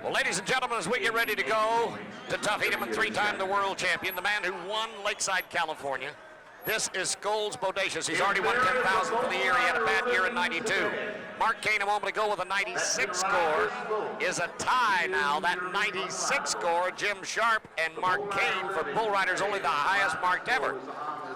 Well, ladies and gentlemen, as we get ready to go to Tough Hedeman, three-time the world champion, the man who won Lakeside, California. This is Scholes Bodacious. He's already won 10,000 for the year. He had a bad year in 92. Mark Kane a moment ago with a 96 score is a tie now. That 96 score, Jim Sharp and Mark Kane for bull riders, only the highest marked ever.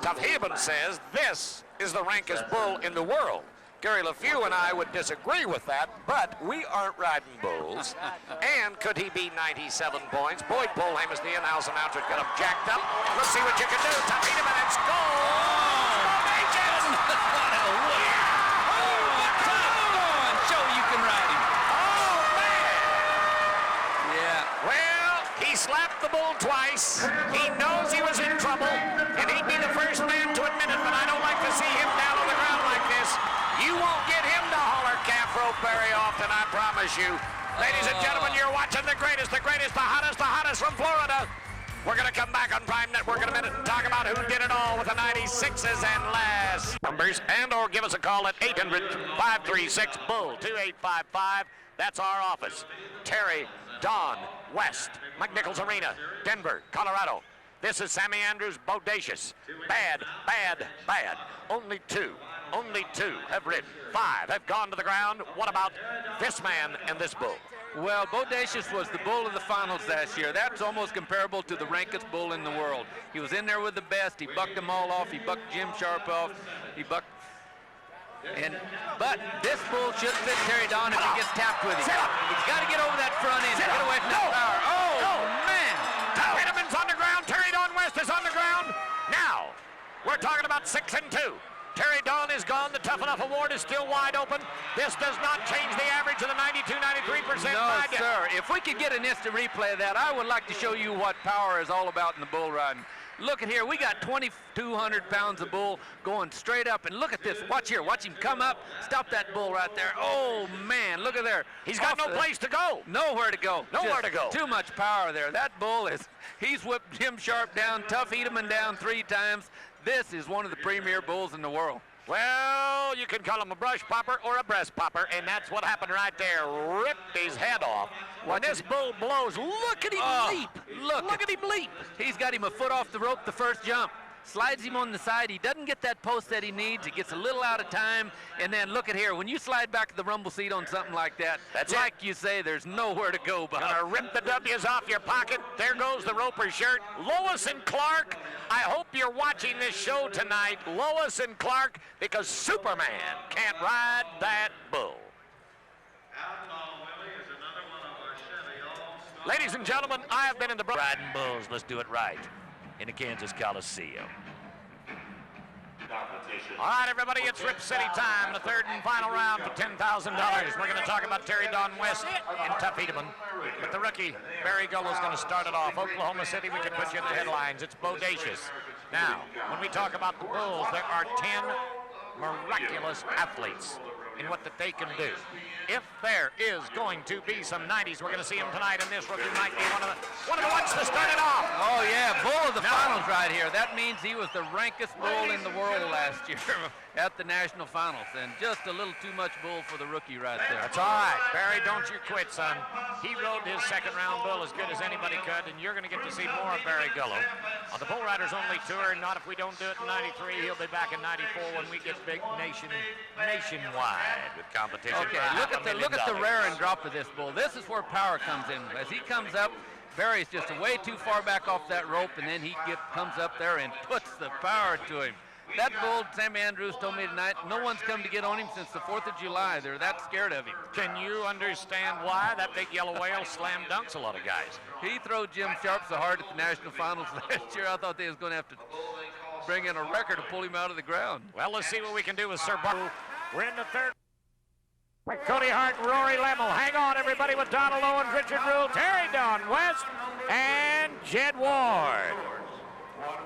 Tough Hedeman says this is the rankest bull in the world. Gary LeFew and I would disagree with that, but we aren't riding bulls. And could he be 97 points? Boyd Polham is the in-house announcer, got him jacked up. Let's see what you can do. Tough Hedeman and Scholes. What a win! Oh, what time! Show you can ride him. Oh, man! Yeah. Well, he slapped the bull twice. He knows he was in trouble, and he'd be the first man to admit it, but I don't like to see him down on the ground like this. You won't get him to holler calf rope very often, I promise you. Ladies and gentlemen, you're watching the greatest, the hottest from Florida. We're going to come back on Prime Network in a minute and talk about who did it all with the 96s and less. Numbers and/or give us a call at 800-536-BULL, 2855. That's our office. Terry, Don, West, McNichols Arena, Denver, Colorado. This is Sammy Andrews, Bodacious. Bad, bad, bad. Only two have ridden. 5 have gone to the ground. What about this man and this bull? Well, Bodacious was the bull of the finals last year. That's almost comparable to the rankest bull in the world. He was in there with the best. He bucked them all off. He bucked Jim Sharp off. But this bull should fit Terry Don if he gets tapped with him. He's got to get over that front end. Get away from that power. Oh, man. Tough Hedeman's on the ground. Terry Don West is on the ground. Now, we're talking about 6 and 2. Terry Don is gone. The Tough Enough Award is still wide open. This does not change the average of the 92-93%. No, sir. If we could get an instant replay of that, I would like to show you what power is all about in the bull riding. Look at here. We got 2,200 pounds of bull going straight up. And look at this. Watch here. Watch him come up. Stop that bull right there. Oh, man. Look at there. He's got no place to go. Nowhere to go. Nowhere to go. Too much power there. That bull he's whipped Jim Sharp down, Tough Hedeman down 3 times. This is one of the premier bulls in the world. Well, you can call him a brush popper or a breast popper, and that's what happened right there. Ripped his head off. When this bull blows, look at him leap. Look at him leap. He's got him a foot off the rope the first jump. Slides him on the side. He doesn't get that post that he needs. He gets a little out of time. And then look at here. When you slide back to the rumble seat on something like that, that's like you say, there's nowhere to go, Bob. Gonna rip the W's off your pocket. There goes the Roper shirt. Lois and Clark, I hope you're watching this show tonight. Lois and Clark, because Superman can't ride that bull. Ladies and gentlemen, I have been in the riding bulls. Let's do it right in the Kansas Coliseum. All right, everybody, it's Rip City time, the third and final round for $10,000. We're going to talk about Terry Don West and Tough Hedeman. But the rookie, Barry Gullo's going to start it off. Oklahoma City, we can put you in the headlines. It's Bodacious. Now, when we talk about the bulls, there are 10 miraculous athletes in what that they can do. If there is going to be some 90s, we're going to see him tonight, and this rookie might be one of the ones to start it off. Oh, yeah, bull of the finals right here. That means he was the rankest bull in the world last year at the national finals, and just a little too much bull for the rookie right there. That's all right. Barry, don't you quit, son. He rode his second round bull as good as anybody could, and you're going to get to see more of Barry Gullo on the Bull Riders Only Tour. Not if we don't do it in 93. He'll be back in 94 when we get big nationwide with competition. Okay, look at the rear and drop of this bull. This is where power comes in. As he comes up, Barry's just way too far back off that rope, and then he comes up there and puts the power to him. That bull, Sammy Andrews told me tonight, no one's come to get on him since the 4th of July. They're that scared of him. Can you understand why that big yellow whale slam dunks a lot of guys? He threw Jim Sharp so hard at the national finals last year, I thought they was going to have to bring in a record to pull him out of the ground. Well, let's see what we can do with Sir Buck. We're in the third. Cody Hart and Rory Lemmel. Hang on, everybody, with Donald Owens, Richard Rule, Terry Don West, and Jed Ward.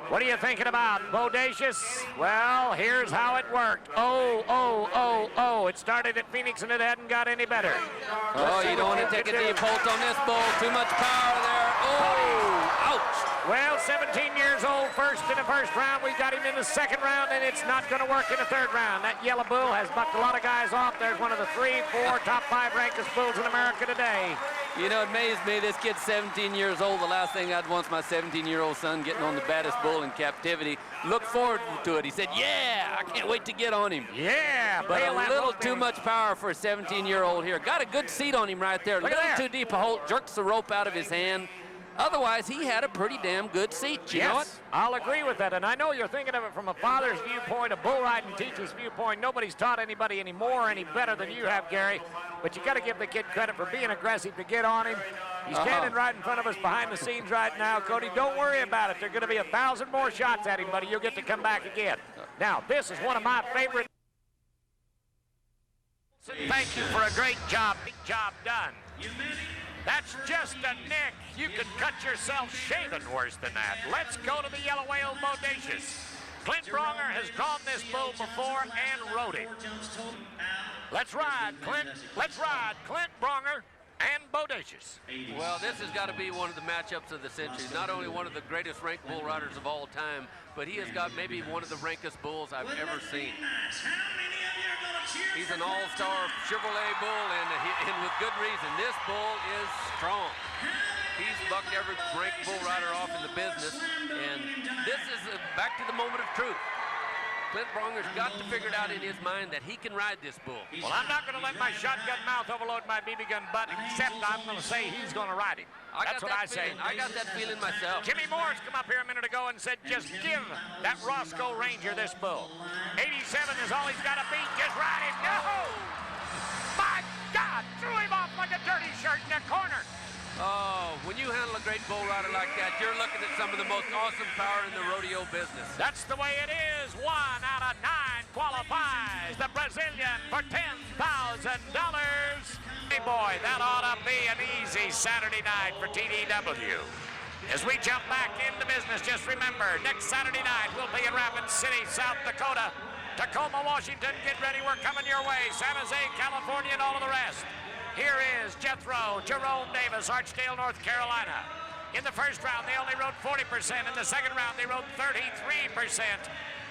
What are you thinking about, Bodacious? Well, here's how it worked. Oh. It started at Phoenix, and it hadn't got any better. Oh, you don't want to take a deep bolt on this bull. Too much power there. Oh, ouch. Well, 17 years old, first in the first round. We got him in the second round, and it's not going to work in the third round. That yellow bull has bucked a lot of guys off. There's one of the 3, 4 top 5 ranked bulls in America today. You know, it amazed me. This kid's 17 years old. The last thing I'd want is my 17-year-old son getting on the baddest bull in captivity. Look forward to it. He said, yeah, I can't wait to get on him. Yeah, but a little too much power for a 17-year-old here. Got a good seat on him right there. A little too deep a hold, jerks the rope out of his hand. Otherwise, he had a pretty damn good seat. You know what? I'll agree with that. And I know you're thinking of it from a father's viewpoint, a bull riding teacher's viewpoint. Nobody's taught anybody any more or any better than you have, Gary. But you got to give the kid credit for being aggressive to get on him. He's standing right in front of us behind the scenes right now. Cody, don't worry about it. There are going to be 1,000 more shots at him, buddy. You'll get to come back again. Now, this is one of my favorite. Thank you for a great job. Job done. That's just a nick. You could cut yourself shaving worse than that. Let's go to the Yellow Whale Bodacious. Clint Bronger has drawn this bull before and rode it. Let's ride, Clint. Let's ride, Clint Bronger and Bodacious. Well, this has got to be one of the matchups of the century. Not only one of the greatest ranked bull riders of all time, but he has got maybe one of the rankest bulls I've ever seen. He's an all-star Chevrolet bull, and with good reason. This bull is strong. He's bucked every ranked bull rider off in the business, and this is back to the moment of truth. Clint Bronger's got to figure it out in his mind that he can ride this bull. Well, I'm not going to let my shotgun mouth overload my BB gun butt, except I'm going to say he's going to ride him. That's what I say. I got that feeling myself. Jimmy Moore's come up here a minute ago and said, just give that Roscoe Ranger this bull. 87 is all he's got to beat. Just ride him. No! My God! Threw him off like a dirty shirt in the corner. Oh, when you handle a great bull rider like that, you're looking at some of the most awesome power in the rodeo business. That's the way it is. 1 out of 9 qualifies the Brazilian for $10,000. Hey, boy, that ought to be an easy Saturday night for TDW. As we jump back into business, just remember, next Saturday night, we'll be in Rapid City, South Dakota. Tacoma, Washington, get ready. We're coming your way. San Jose, California, and all of the rest. Here is Jethro, Jerome Davis, Archdale, North Carolina. In the first round, they only rode 40%. In the second round, they rode 33%.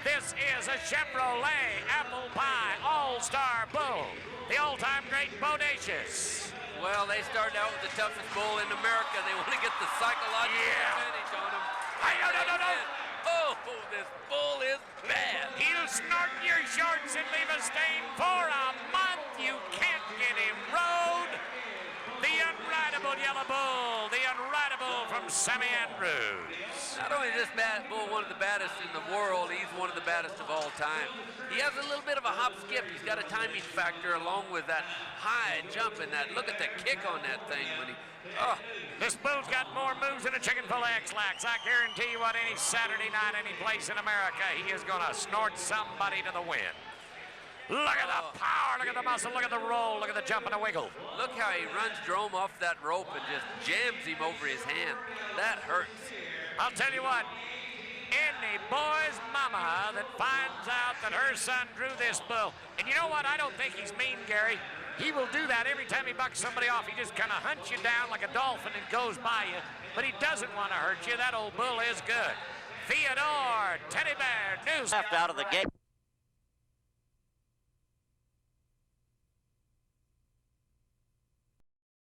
This is a Chevrolet Apple Pie All-Star Bull, the all-time great Bodacious. Well, they started out with the toughest bull in America. They want to get the psychological advantage on him. No. Oh, this bull is bad. He'll snort your shorts and leave a stain for a month. You can't get him rode. The Unrideable Yellow Bull, the Unrideable from Sammy Andrews. Not only is this bad bull one of the baddest in the world, he's one of the baddest of all time. He has a little bit of a hop skip. He's got a timing factor along with that high jump and that. Look at the kick on that thing when he. Oh. This bull's got more moves than a chicken full of X-Lax. I guarantee you what, any Saturday night, any place in America, he is going to snort somebody to the wind. Look at the power, look at the muscle, look at the roll, look at the jump and the wiggle. Look how he runs Jerome off that rope and just jams him over his hand. That hurts. I'll tell you what, any boy's mama that finds out that her son drew this bull, and you know what, I don't think he's mean, Gary. He will do that every time he bucks somebody off. He just kind of hunts you down like a dolphin and goes by you, but he doesn't want to hurt you. That old bull is good. Theodore, Teddy Bear, News. Left out of the gate.